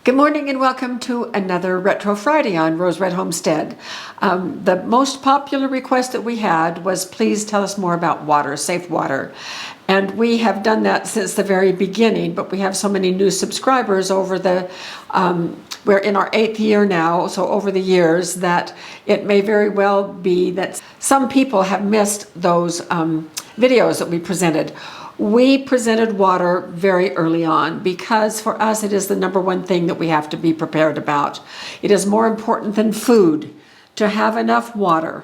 Good morning and welcome to another Retro Friday on Rose Red Homestead. The most popular request that we had was please tell us more about water, safe water. And we have done that since the very beginning, but we have so many new subscribers over we're in our 8th year now, so over the years, that it may very well be that some people have missed those videos that we presented. We presented water very early on because for us it is the number one thing that we have to be prepared about. It is more important than food to have enough water.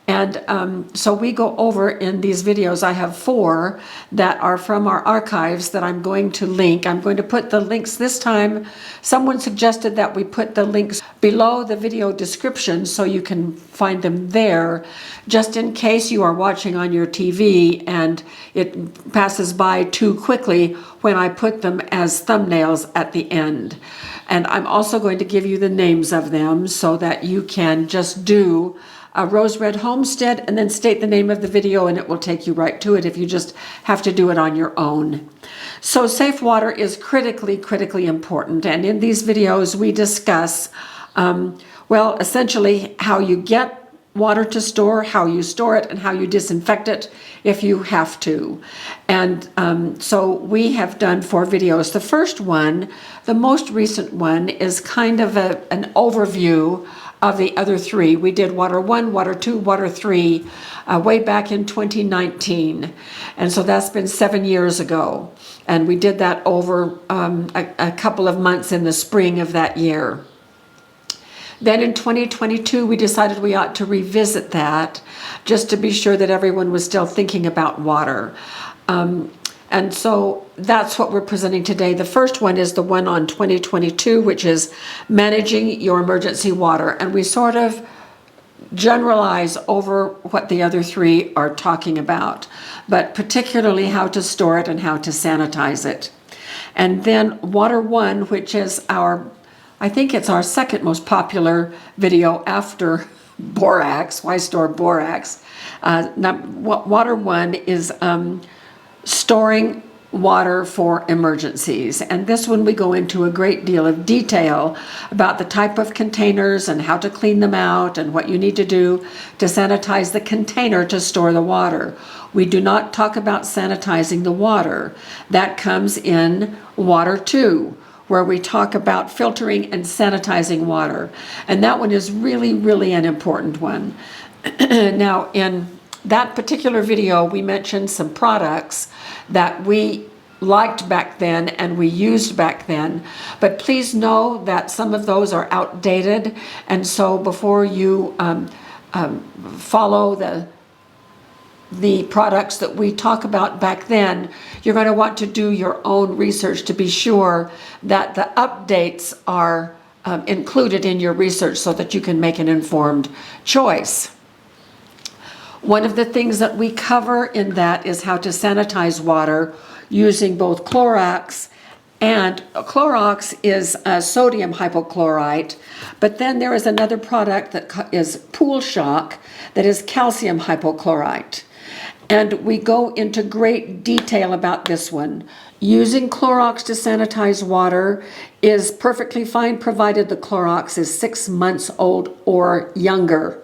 And so we go over in these videos. I have 4 that are from our archives that I'm going to link. I'm going to put the links this time. Someone suggested that we put the links below the video description so you can find them there, just in case you are watching on your TV and it passes by too quickly when I put them as thumbnails at the end. And I'm also going to give you the names of them so that you can just do a Rose Red Homestead and then state the name of the video and it will take you right to it if you just have to do it on your own. So safe water is critically important, and in these videos we discuss well, essentially how you get water to store, how you store it, and how you disinfect it if you have to. And so we have done 4 videos. The first one, the most recent one, is kind of an overview of the other 3. We did water 1, water 2, water 3 way back in 2019. And so that's been 7 years ago. And we did that over a couple of months in the spring of that year. Then in 2022, we decided we ought to revisit that just to be sure that everyone was still thinking about water. And so that's what we're presenting today. The first one is the one on 2022, which is managing your emergency water. And we sort of generalize over what the other 3 are talking about, but particularly how to store it and how to sanitize it. And then water 1, which is I think it's our second most popular video after borax, why store borax. Water 1 is storing water for emergencies. And this one we go into a great deal of detail about the type of containers and how to clean them out and what you need to do to sanitize the container to store the water. We do not talk about sanitizing the water. That comes in water 2, where we talk about filtering and sanitizing water. And that one is really an important one. Now, in that particular video, we mentioned some products that we liked back then and we used back then, but please know that some of those are outdated, and so before you follow the products that we talk about back then, you're going to want to do your own research to be sure that the updates are included in your research so that you can make an informed choice. One of the things that we cover in that is how to sanitize water using both Clorox, and Clorox is sodium hypochlorite, but then there is another product that is Pool Shock that is calcium hypochlorite. And we go into great detail about this one. Using Clorox to sanitize water is perfectly fine provided the Clorox is 6 months old or younger.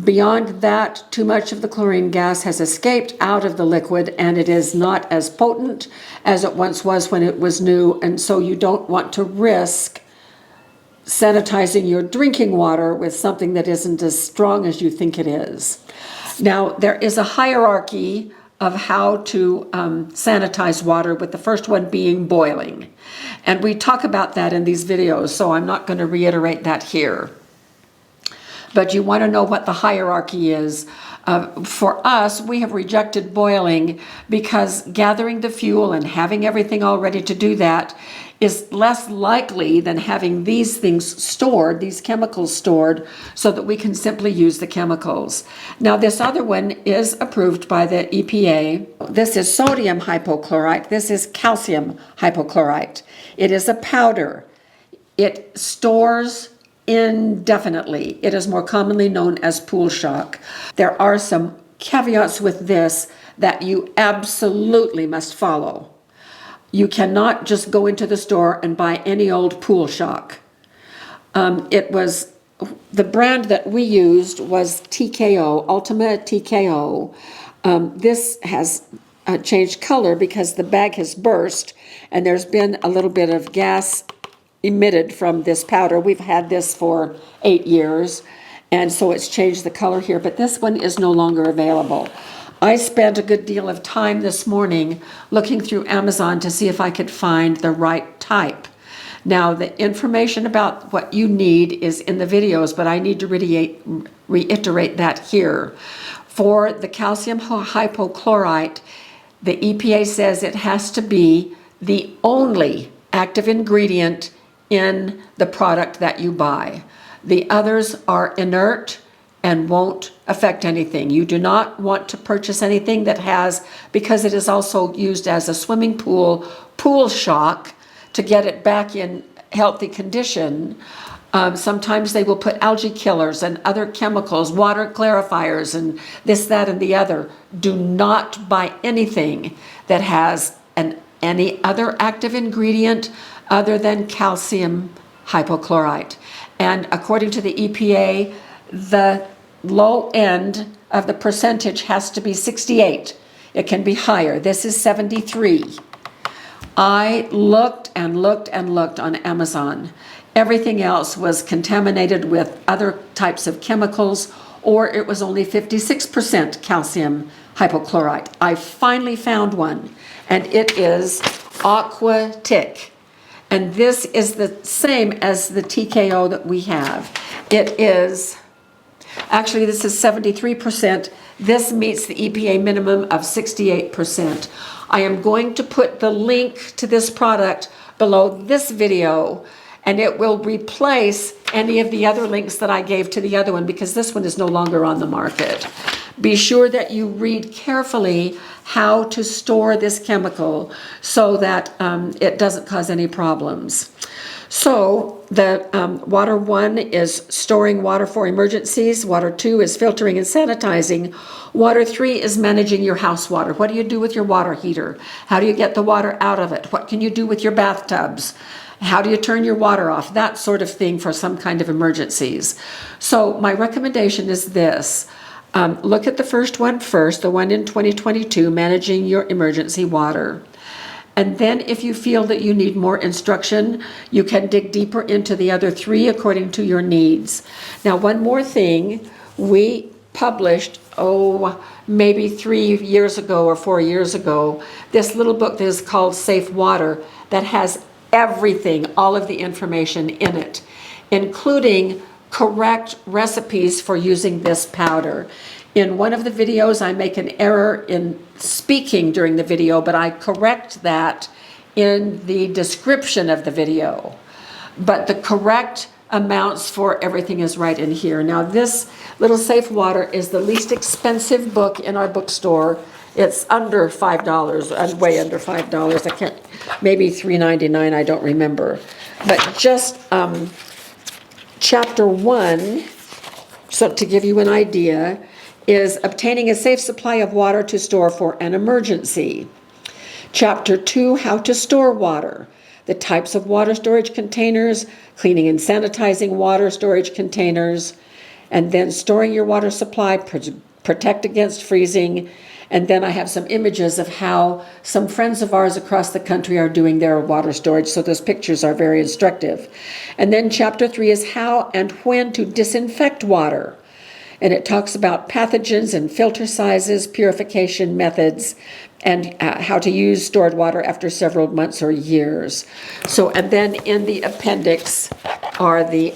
Beyond that, too much of the chlorine gas has escaped out of the liquid and it is not as potent as it once was when it was new, and so you don't want to risk sanitizing your drinking water with something that isn't as strong as you think it is. Now, there is a hierarchy of how to sanitize water, with the first one being boiling. And we talk about that in these videos, so I'm not going to reiterate that here. But you want to know what the hierarchy is. For us, we have rejected boiling because gathering the fuel and having everything all ready to do that is less likely than having these things stored, these chemicals stored, so that we can simply use the chemicals. Now, this other one is approved by the EPA. This is sodium hypochlorite. This is calcium hypochlorite. It is a powder. It stores indefinitely. It is more commonly known as Pool Shock. There are some caveats with this that you absolutely must follow. You cannot just go into the store and buy any old Pool Shock. It was, the brand that we used was TKO, Ultima TKO. This has changed color because the bag has burst and there's been a little bit of gas emitted from this powder. We've had this for 8 years, and so it's changed the color here, but this one is no longer available. I spent a good deal of time this morning looking through Amazon to see if I could find the right type. Now, the information about what you need is in the videos, but I need to reiterate that here. For the calcium hypochlorite, the EPA says it has to be the only active ingredient in the product that you buy. The others are inert and won't affect anything. You do not want to purchase anything that has, because it is also used as a swimming pool shock to get it back in healthy condition. Sometimes they will put algae killers and other chemicals, water clarifiers, and this, that, and the other. Do not buy anything that has any other active ingredient other than calcium hypochlorite. And according to the EPA, the low end of the percentage has to be 68. It can be higher. This is 73. I looked and looked and looked on Amazon. Everything else was contaminated with other types of chemicals, or it was only 56% calcium hypochlorite. I finally found one, and it is Aquatic. And this is the same as the TKO that we have. It is, actually this is 73%. This meets the EPA minimum of 68%. I am going to put the link to this product below this video, and it will replace any of the other links that I gave to the other one because this one is no longer on the market. Be sure that you read carefully how to store this chemical so that it doesn't cause any problems. So the water 1 is storing water for emergencies. Water 2 is filtering and sanitizing. Water 3 is managing your house water. What do you do with your water heater? How do you get the water out of it? What can you do with your bathtubs? How do you turn your water off? That sort of thing for some kind of emergencies. So my recommendation is this. Look at the first one first, the one in 2022, managing your emergency water. And then if you feel that you need more instruction, you can dig deeper into the other 3 according to your needs. Now, one more thing, we published, maybe 3 years ago or 4 years ago, this little book that is called Safe Water that has everything, all of the information in it, including correct recipes for using this powder. In one of the videos, I make an error in speaking during the video, but I correct that in the description of the video. But the correct amounts for everything is right in here. Now, this little Safe Water is the least expensive book in our bookstore. It's under $5, way under $5. I can't, maybe $3.99, I don't remember. But just chapter 1, so to give you an idea, is obtaining a safe supply of water to store for an emergency. Chapter 2, how to store water, the types of water storage containers, cleaning and sanitizing water storage containers, and then storing your water supply, protect against freezing. And then I have some images of how some friends of ours across the country are doing their water storage, so those pictures are very instructive. And then chapter 3 is how and when to disinfect water. And it talks about pathogens and filter sizes, purification methods, and how to use stored water after several months or years. So, and then in the appendix are the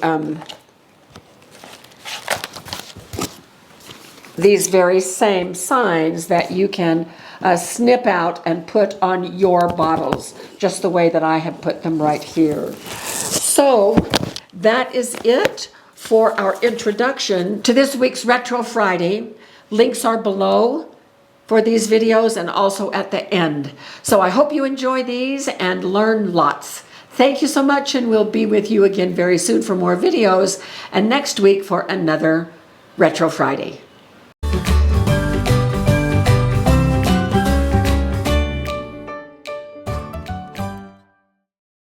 these very same signs that you can snip out and put on your bottles, just the way that I have put them right here. So that is it for our introduction to this week's Retro Friday. Links are below for these videos and also at the end. So I hope you enjoy these and learn lots. Thank you so much, and we'll be with you again very soon for more videos, and next week for another Retro Friday.